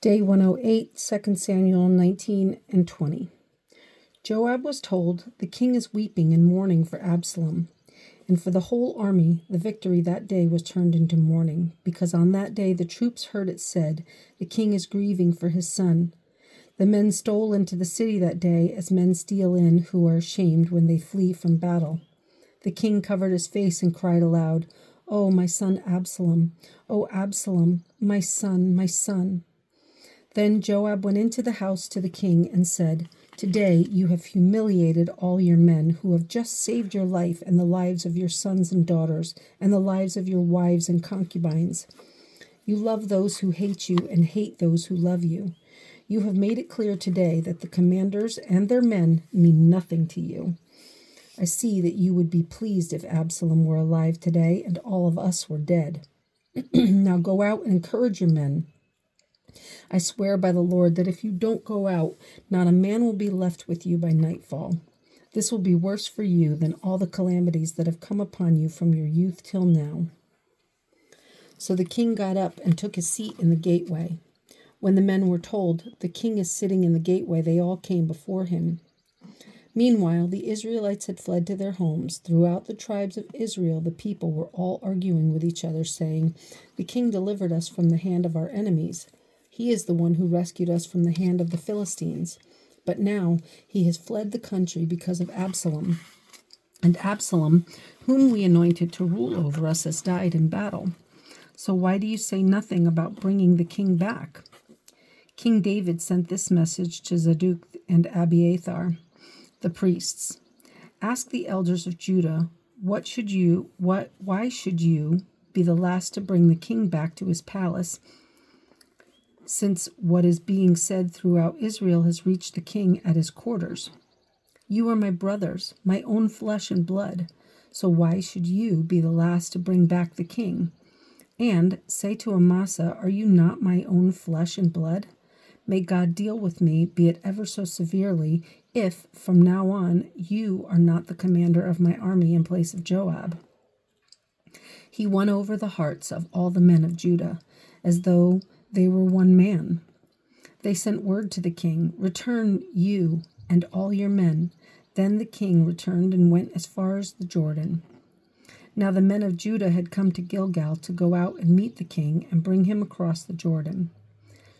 Day 108, 2 Samuel 19 and 20. Joab was told, "The king is weeping and mourning for Absalom." And for the whole army, the victory that day was turned into mourning, because on that day the troops heard it said, "The king is grieving for his son." The men stole into the city that day, as men steal in who are ashamed when they flee from battle. The king covered his face and cried aloud, "Oh, my son Absalom! Oh, Absalom, my son, my son!" Then Joab went into the house to the king and said, "Today you have humiliated all your men who have just saved your life and the lives of your sons and daughters and the lives of your wives and concubines. You love those who hate you and hate those who love you. You have made it clear today that the commanders and their men mean nothing to you. I see that you would be pleased if Absalom were alive today and all of us were dead. Now go out and encourage your men. I swear by the Lord that if you don't go out, not a man will be left with you by nightfall. This will be worse for you than all the calamities that have come upon you from your youth till now." So the king got up and took his seat in the gateway. When the men were told, "The king is sitting in the gateway," they all came before him. Meanwhile, the Israelites had fled to their homes. Throughout the tribes of Israel, the people were all arguing with each other, saying, "The king delivered us from the hand of our enemies. He is the one who rescued us from the hand of the Philistines. But now he has fled the country because of Absalom. And Absalom, whom we anointed to rule over us, has died in battle. So why do you say nothing about bringing the king back?" King David sent this message to Zadok and Abiathar, the priests. "Ask the elders of Judah, why should you be the last to bring the king back to his palace, since what is being said throughout Israel has reached the king at his quarters? You are my brothers, my own flesh and blood. So why should you be the last to bring back the king? And say to Amasa, are you not my own flesh and blood? May God deal with me, be it ever so severely, if from now on you are not the commander of my army in place of Joab." He won over the hearts of all the men of Judah, as though they were one man. They sent word to the king, "Return, you and all your men." Then the king returned and went as far as the Jordan. Now the men of Judah had come to Gilgal to go out and meet the king and bring him across the Jordan.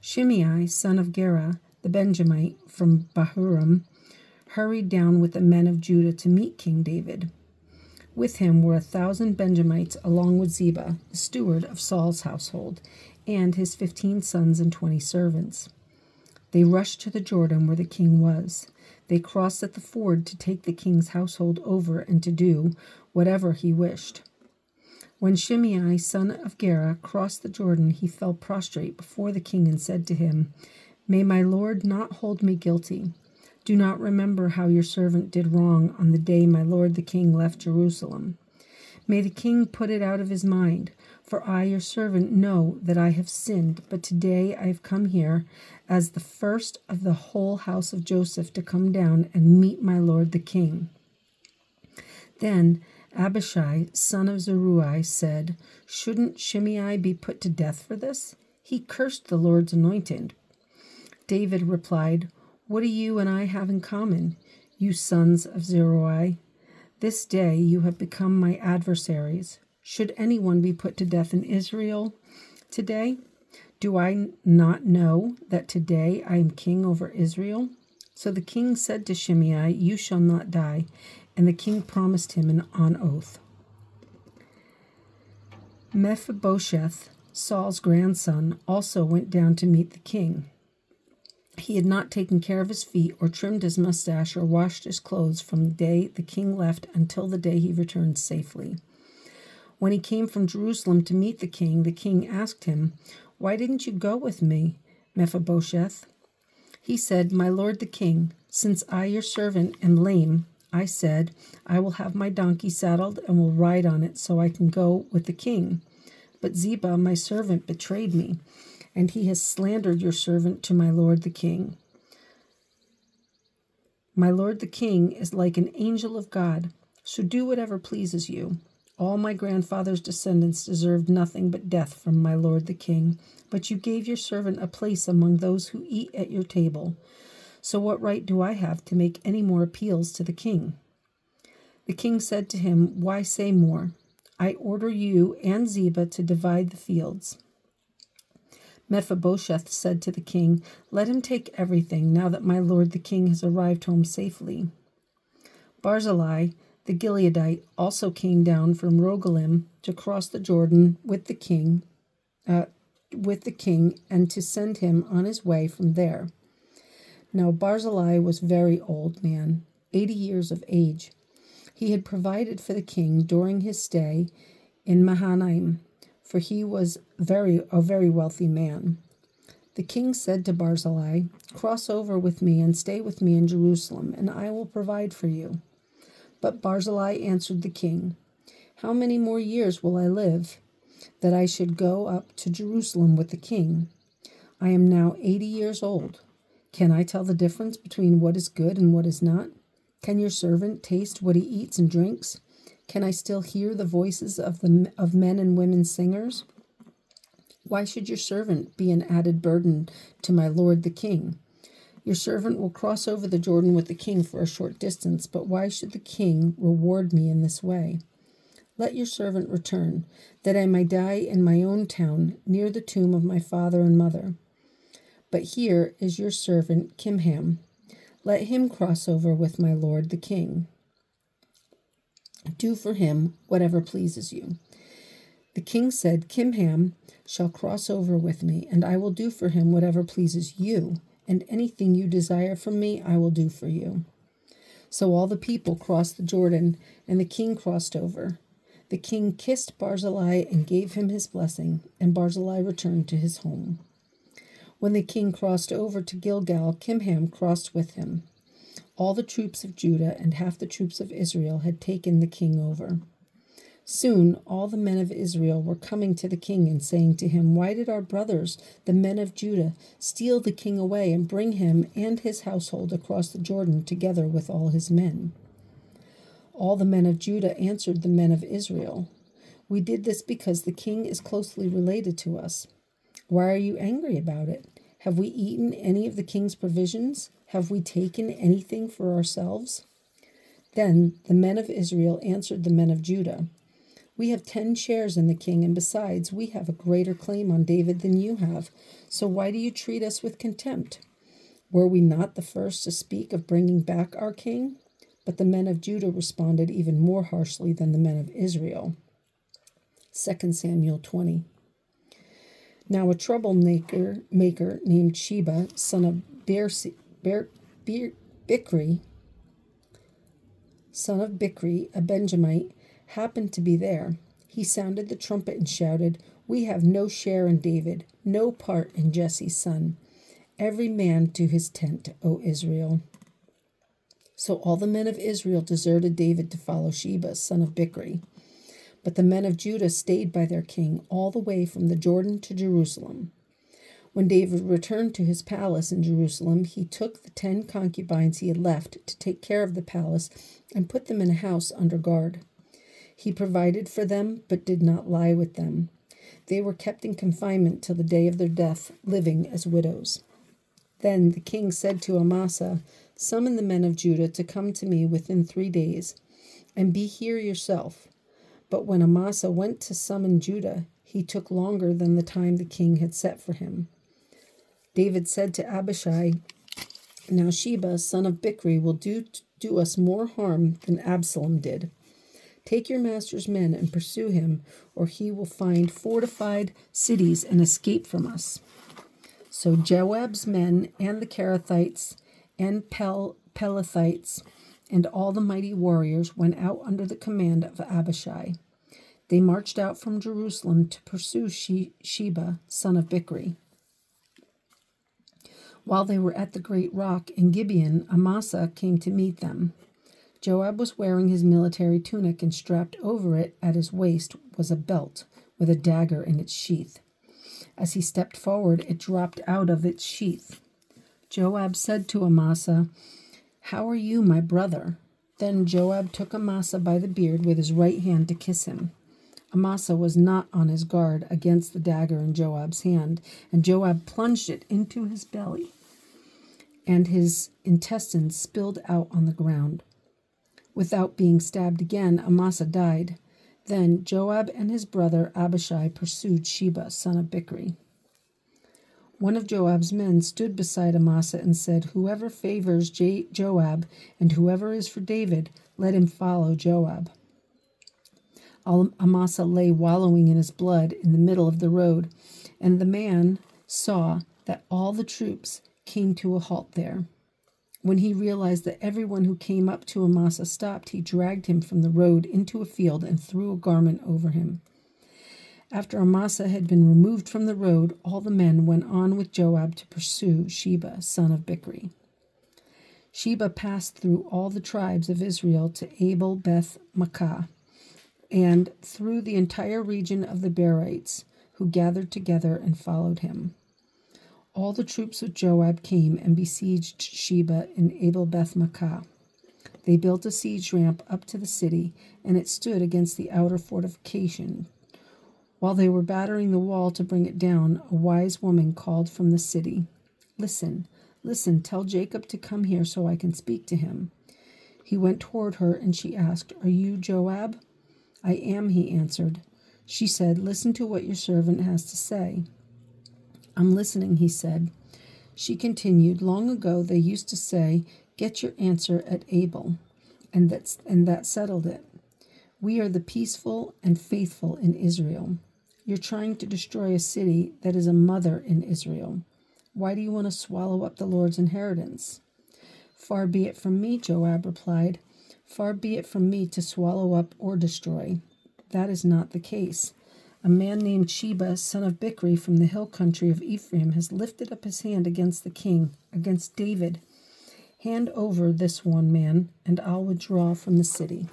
Shimei, son of Gera, the Benjamite from Bahurim, hurried down with the men of Judah to meet King David. With him were 1,000 Benjamites, along with Ziba, the steward of Saul's household, and his 15 sons and 20 servants. They rushed to the Jordan where the king was. They crossed at the ford to take the king's household over and to do whatever he wished. When Shimei, son of Gera, crossed the Jordan, he fell prostrate before the king and said to him, "May my lord not hold me guilty. Do not remember how your servant did wrong on the day my lord the king left Jerusalem. May the king put it out of his mind, for I, your servant, know that I have sinned, but today I have come here as the first of the whole house of Joseph to come down and meet my lord the king." Then Abishai, son of Zeruiah, said, "Shouldn't Shimei be put to death for this? He cursed the Lord's anointed." David replied, "What do you and I have in common, you sons of Zeruiah? This day you have become my adversaries. Should anyone be put to death in Israel today? Do I not know that today I am king over Israel?" So the king said to Shimei, "You shall not die." And the king promised him on oath. Mephibosheth, Saul's grandson, also went down to meet the king. He had not taken care of his feet or trimmed his mustache or washed his clothes from the day the king left until the day he returned safely. When he came from Jerusalem to meet the king asked him, "Why didn't you go with me, Mephibosheth?" He said, "My lord the king, since I, your servant, am lame, I said, I will have my donkey saddled and will ride on it so I can go with the king. But Ziba, my servant, betrayed me, and he has slandered your servant to my lord the king. My lord the king is like an angel of God, so do whatever pleases you. All my grandfather's descendants deserved nothing but death from my lord the king, but you gave your servant a place among those who eat at your table. So what right do I have to make any more appeals to the king?" The king said to him, "Why say more? I order you and Ziba to divide the fields." Mephibosheth said to the king, "Let him take everything, now that my lord the king has arrived home safely." Barzillai, the Gileadite, also came down from Rogelim to cross the Jordan with the king, and to send him on his way from there. Now Barzillai was a very old man, 80 years of age. He had provided for the king during his stay in Mahanaim, for he was a very wealthy man. The king said to Barzillai, "Cross over with me and stay with me in Jerusalem, and I will provide for you." But Barzillai answered the king, "How many more years will I live, that I should go up to Jerusalem with the king? I am now 80 years old. Can I tell the difference between what is good and what is not? Can your servant taste what he eats and drinks? Can I still hear the voices of men and women singers? Why should your servant be an added burden to my lord the king? Your servant will cross over the Jordan with the king for a short distance, but why should the king reward me in this way? Let your servant return, that I may die in my own town, near the tomb of my father and mother. But here is your servant Kimham. Let him cross over with my lord the king. Do for him whatever pleases you." The king said, "Kimham shall cross over with me, and I will do for him whatever pleases you, and anything you desire from me I will do for you." So all the people crossed the Jordan, and the king crossed over. The king kissed Barzillai and gave him his blessing, and Barzillai returned to his home. When the king crossed over to Gilgal, Kimham crossed with him. All the troops of Judah and half the troops of Israel had taken the king over. Soon all the men of Israel were coming to the king and saying to him, "Why did our brothers, the men of Judah, steal the king away and bring him and his household across the Jordan together with all his men?" All the men of Judah answered the men of Israel, "We did this because the king is closely related to us. Why are you angry about it? Have we eaten any of the king's provisions? Have we taken anything for ourselves?" Then the men of Israel answered the men of Judah, "We have 10 shares in the king, and besides, we have a greater claim on David than you have. So why do you treat us with contempt? Were we not the first to speak of bringing back our king?" But the men of Judah responded even more harshly than the men of Israel. 2 Samuel 20. Now a troublemaker named Sheba, son of Bichri, a Benjamite, happened to be there. He sounded the trumpet and shouted, "We have no share in David, no part in Jesse's son. Every man to his tent, O Israel." So all the men of Israel deserted David to follow Sheba, son of Bichri. But the men of Judah stayed by their king all the way from the Jordan to Jerusalem. When David returned to his palace in Jerusalem, he took the 10 concubines he had left to take care of the palace and put them in a house under guard. He provided for them, but did not lie with them. They were kept in confinement till the day of their death, living as widows. Then the king said to Amasa, "Summon the men of Judah to come to me within 3 days, and be here yourself." But when Amasa went to summon Judah, he took longer than the time the king had set for him. David said to Abishai, "Now Sheba, son of Bichri, will do us more harm than Absalom did. Take your master's men and pursue him, or he will find fortified cities and escape from us." So Joab's men and the Kerethites and Pelethites and all the mighty warriors went out under the command of Abishai. They marched out from Jerusalem to pursue Sheba, son of Bichri. While they were at the great rock in Gibeon, Amasa came to meet them. Joab was wearing his military tunic, and strapped over it at his waist was a belt with a dagger in its sheath. As he stepped forward, it dropped out of its sheath. Joab said to Amasa, "How are you, my brother?" Then Joab took Amasa by the beard with his right hand to kiss him. Amasa was not on his guard against the dagger in Joab's hand, and Joab plunged it into his belly, and his intestines spilled out on the ground. Without being stabbed again, Amasa died. Then Joab and his brother Abishai pursued Sheba, son of Bichri. One of Joab's men stood beside Amasa and said, "Whoever favors Joab and whoever is for David, let him follow Joab." Amasa lay wallowing in his blood in the middle of the road, and the man saw that all the troops came to a halt there. When he realized that everyone who came up to Amasa stopped, he dragged him from the road into a field and threw a garment over him. After Amasa had been removed from the road, all the men went on with Joab to pursue Sheba, son of Bichri. Sheba passed through all the tribes of Israel to Abel Beth Maachah, and through the entire region of the Berites, who gathered together and followed him. All the troops of Joab came and besieged Sheba in Abel Beth Maachah. They built a siege ramp up to the city, and it stood against the outer fortification. While they were battering the wall to bring it down, a wise woman called from the city, Listen, tell Jacob to come here so I can speak to him." He went toward her, and she asked, "Are you Joab?" "I am," he answered. She said, "Listen to what your servant has to say." "I'm listening," he said. She continued, "Long ago they used to say, 'Get your answer at Abel,' and that settled it. We are the peaceful and faithful in Israel. You're trying to destroy a city that is a mother in Israel. Why do you want to swallow up the Lord's inheritance?" "Far be it from me," Joab replied. "Far be it from me to swallow up or destroy. That is not the case. A man named Sheba, son of Bichri, from the hill country of Ephraim, has lifted up his hand against the king, against David. Hand over this one man, and I'll withdraw from the city."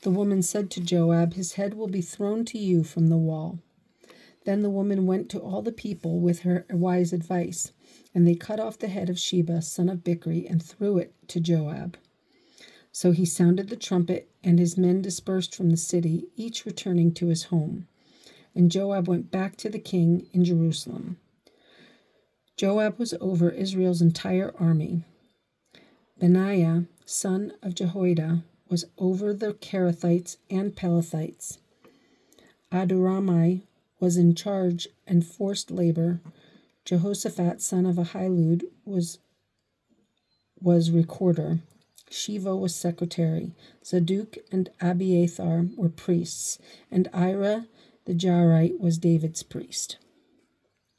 The woman said to Joab, "His head will be thrown to you from the wall." Then the woman went to all the people with her wise advice, and they cut off the head of Sheba, son of Bichri, and threw it to Joab. So he sounded the trumpet, and his men dispersed from the city, each returning to his home. And Joab went back to the king in Jerusalem. Joab was over Israel's entire army. Benaiah, son of Jehoiada, was over the Kerethites and Pelethites. Adoramai was in charge and forced labor. Jehoshaphat, son of Ahilud, was recorder. Shiva was secretary. Zadok and Abiathar were priests, and Ira the Jairite was David's priest.